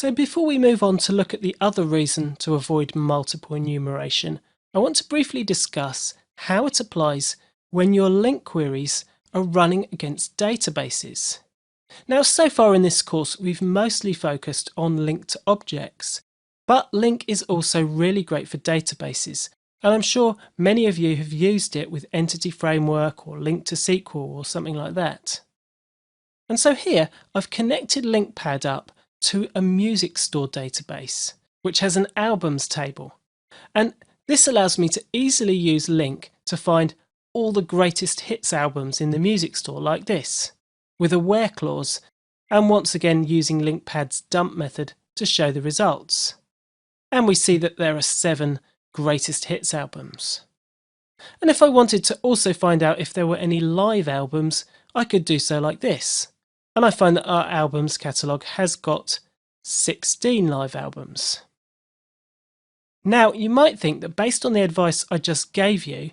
So before we move on to look at the other reason to avoid multiple enumeration, I want to briefly discuss how it applies when your LINQ queries are running against databases. Now, so far in this course, we've mostly focused on linked objects, but LINQ is also really great for databases, and I'm sure many of you have used it with Entity Framework or Link to SQL or something like that. And so here, I've connected LinkPad up to a music store database, which has an albums table. And this allows me to easily use LINQ to find all the greatest hits albums in the music store like this, with a where clause, and once again using LinkPad's dump method to show the results. And we see that there are 7 greatest hits albums. And if I wanted to also find out if there were any live albums, I could do so like this. And I find that our albums catalogue has got 16 live albums. Now, you might think that based on the advice I just gave you,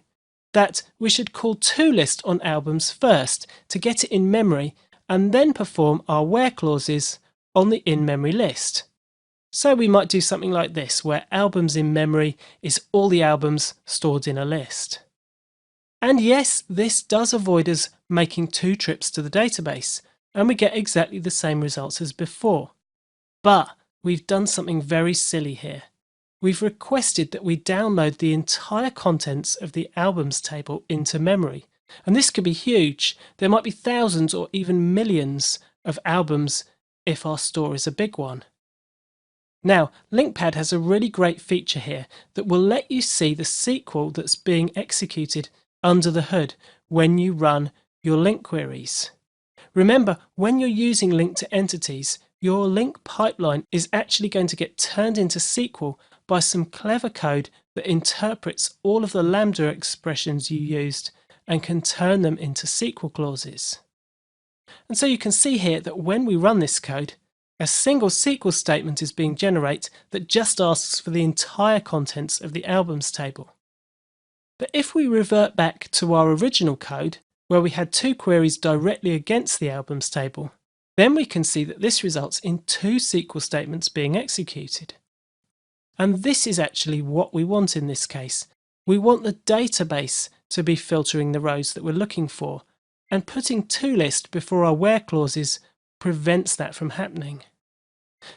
that we should call toList on albums first to get it in memory and then perform our where clauses on the in-memory list. So we might do something like this, where albums in memory is all the albums stored in a list. And yes, this does avoid us making 2 trips to the database, and we get exactly the same results as before. But we've done something very silly here. We've requested that we download the entire contents of the albums table into memory. And this could be huge. There might be thousands or even millions of albums if our store is a big one. Now, LinkPad has a really great feature here that will let you see the SQL that's being executed under the hood when you run your LINQ queries. Remember, when you're using LINQ to entities, your LINQ pipeline is actually going to get turned into SQL by some clever code that interprets all of the Lambda expressions you used and can turn them into SQL clauses. And so you can see here that when we run this code, a single SQL statement is being generated that just asks for the entire contents of the albums table. But if we revert back to our original code, where we had 2 queries directly against the albums table, then we can see that this results in 2 SQL statements being executed. And this is actually what we want in this case. We want the database to be filtering the rows that we're looking for, and putting toList before our where clauses prevents that from happening.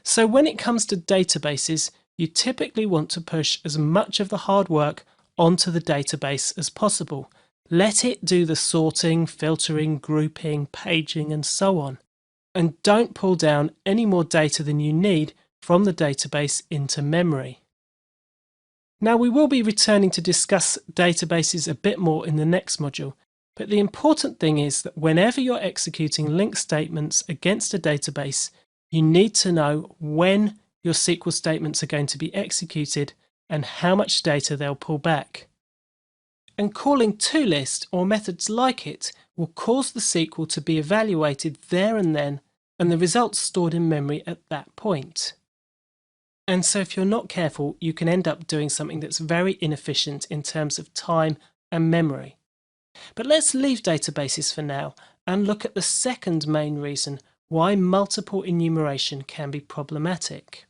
So when it comes to databases, you typically want to push as much of the hard work onto the database as possible. Let it do the sorting, filtering, grouping, paging, and so on. And don't pull down any more data than you need from the database into memory. Now, we will be returning to discuss databases a bit more in the next module, but the important thing is that whenever you're executing LINQ statements against a database, you need to know when your SQL statements are going to be executed and how much data they'll pull back. And calling toList or methods like it will cause the SQL to be evaluated there and then, and the results stored in memory at that point. And so if you're not careful, you can end up doing something that's very inefficient in terms of time and memory. But let's leave databases for now and look at the second main reason why multiple enumeration can be problematic.